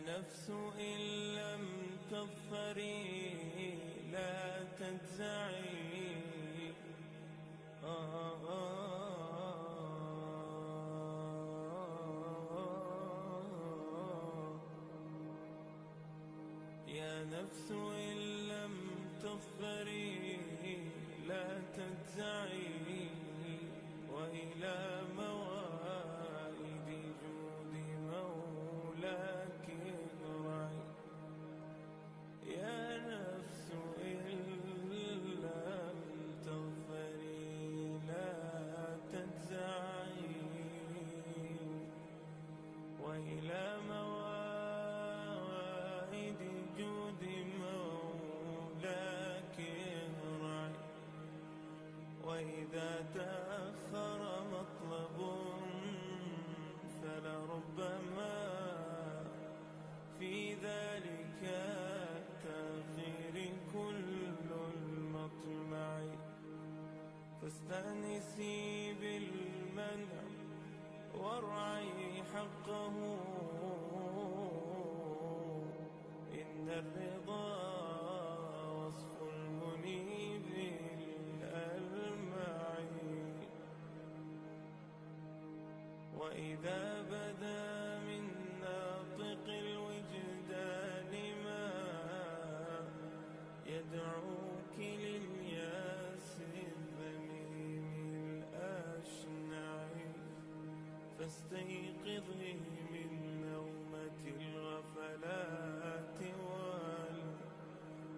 نفس إن لم تظفري لا تجزعي. يا نفس إن لم تظفري لا تجزعي، وإلى موائد جود مولاك ارعي. يا نفس إن لم تظفري لا تجزعي، وإلى موائد جود مولاك ارعي. وإذا تأخر مطلب فلربما في ذلك التأخير كل المطمع. فاستأنسي بالمنع وارعي حقه، إن الرضا وصف المنيب الألمع. وإذا بدا من ناطق الوجدان ما يدعوك للياس الذميم الأشنع، فاستيقظي من نومة الغفلات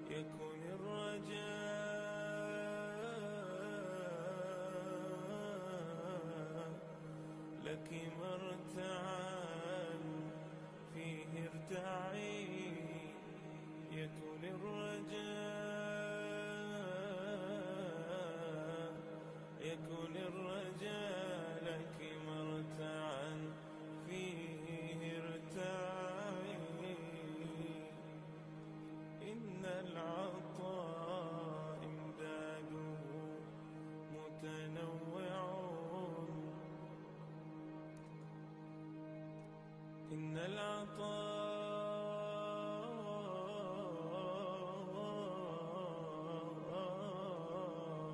وليكن الرجاء لك مرتعا فيه ارتعي. يكن الرجاء لك مرتعا فيه ارتعي. إن العطاء امداده متنوع، إن العطاء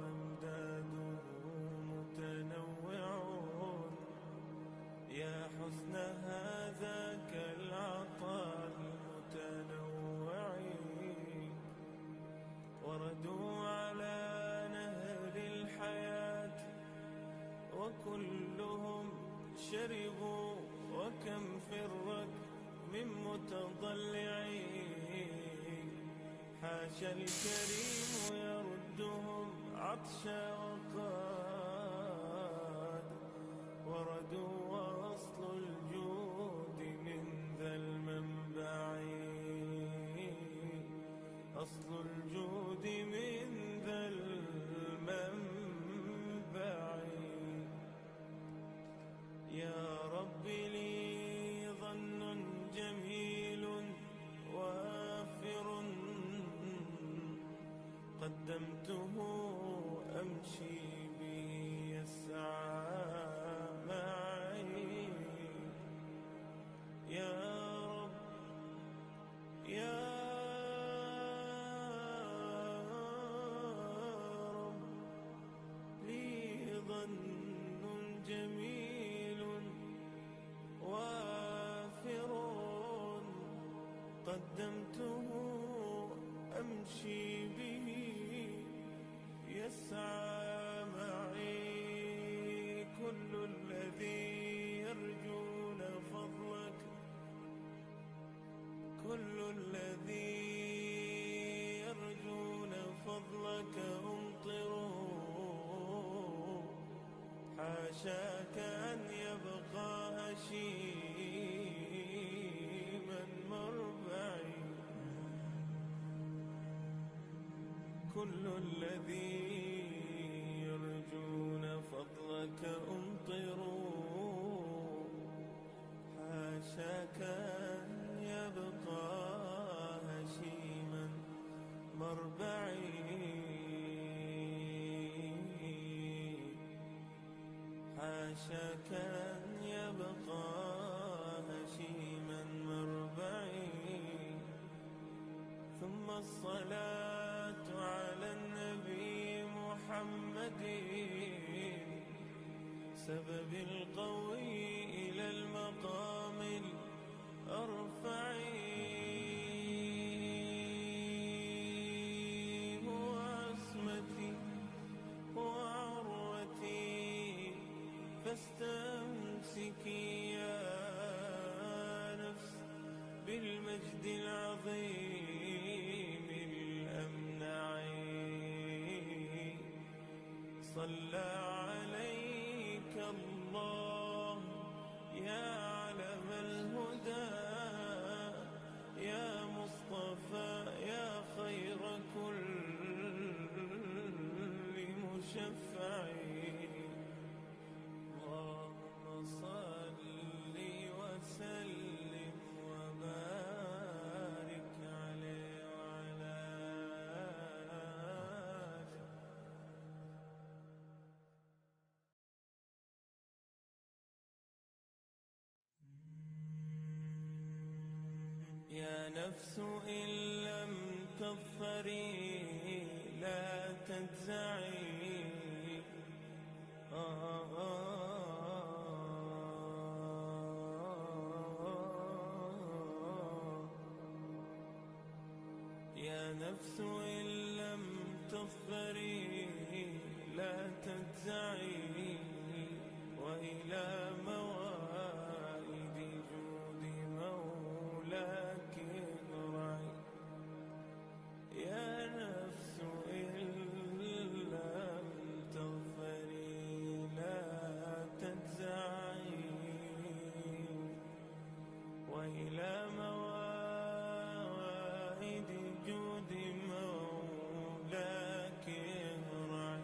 امداده متنوع. يا حسن هذاك العطاء المتنوع، وردوا على نهر الحياة وكلهم شربوا، وكم في الركب من متضلعين. حاشا الكريم يردهم عطشا وقاد وردوا، وأصل الجود من ذا المنبع. أصل الجود من ذا المنبع. يا رب لي ظن جميل وافر، قدمته أمشي به يسعى معي. يا رب يا رب لي ظن جميل وافر، قدمته أمشي به يسعى معي. كل الذي يرجون فضلك، كل الذي يرجون فضلك امطروا. حاشاك أن يبقى هشيما مربعي. كل الذي يرجون فضلك امطروا. حاشاك أن يبقى هشيما مربعي. حاشاك أن يبقى هشيما مربعي. الصلاة على النبي محمد سبب القوي إلى المقام الأرفع. هو عصمتي وعروتي فاستمسكي يا نفس بالمجد العظيم الأمنع. صلى عليك الله يا علم الهدى يا مصطفى يا خير كل مشفع. اللهم صل وسلم وبارك عليه وعلى آله. يا نفس إن لم تظفري لا تجزعي. يا نفس إن لم تظفري لا تجزعي وإلى موائد جود مولاك ارجعي. يا نفس إن لم تظفري لا تجزعي وإلى موائد جود مولاك ارجعي.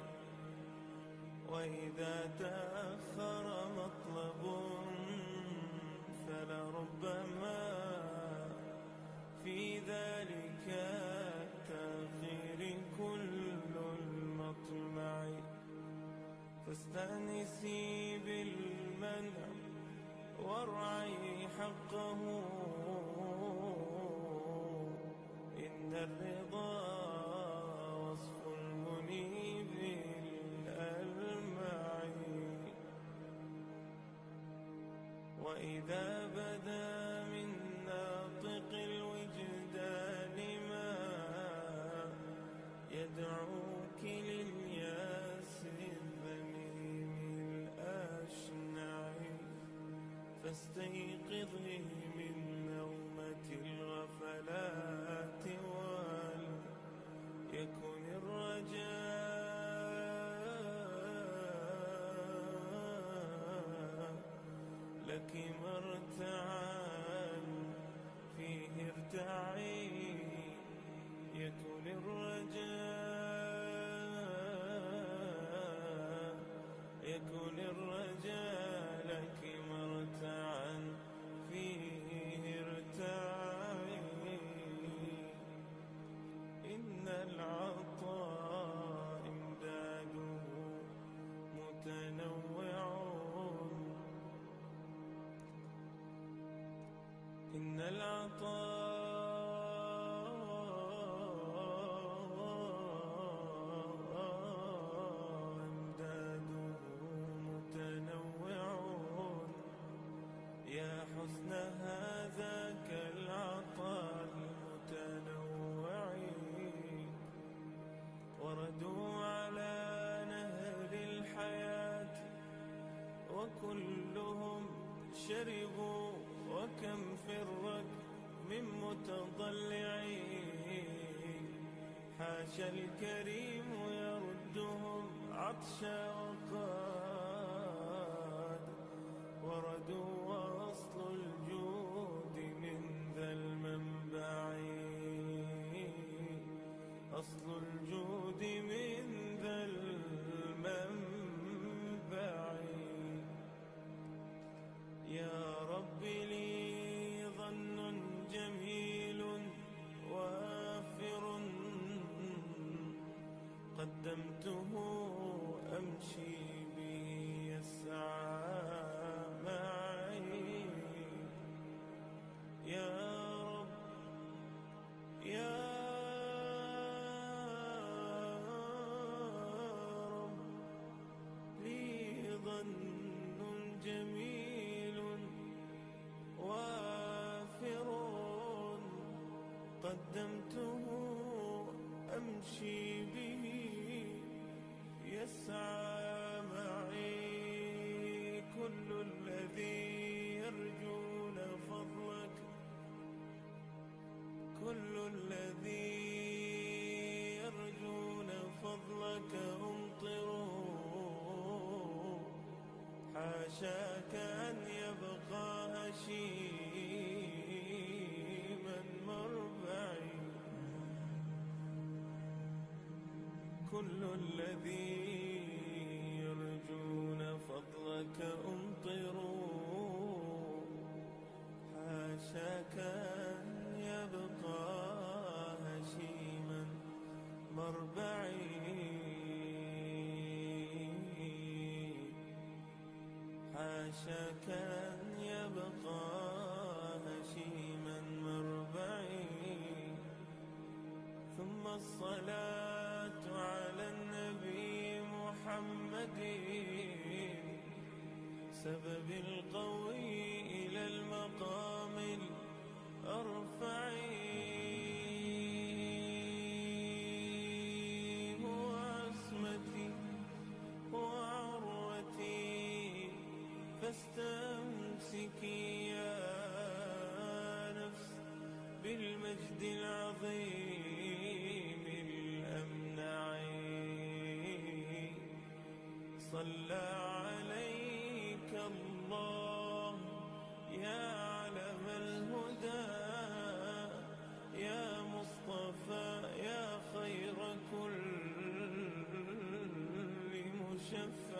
وإذا تأخر مطلب فلربما في ذلك التأخير كل المطمع. فاستأنسي بالمنع وارعي حقه إن الرضا وصف المنيب الألمع. وإذا بدا من ناطق الوجدان ما يدعوك للياس الذميم الأشنع. فاستيقظي من نومة الغفلات وليكن الرجاء لك مرتعا فيه ارتعي. يكن الرجاء يكن الرجاء لك مرتعا فيه ارتعي. إن العطاء امداده متنوع. إن العطاء امداده متنوع. يا حسن هذاك العطاء المتنوع. وردوا على نهر الحياة وكلهم شربوا وكم في الركب من متضلعين. حاشا الكريم يردهم عطشا وقاد وردوا وأصل الجود من ذا المنبع. أصل الجود من ذا المنبع. يا رب لي ظن جميل وافر قدمته أمشي به حاشاك أن يبقى هشيما مربعي. كل الذي يرجون فضلك أمطروا، حاشاك أن يبقى هشيما مربعي. حاشاك أن يبقى هشيما مربعي. ثم الصلاة على النبي محمد، سبب القوي إلى المقام الأرفع. هو عصمتي وعروتي، فاستمسكي يا نفس بالمجد العظيم الأمنع. صلى عليك الله يا علم الهدى، يا مصطفى يا خير كل مشفع.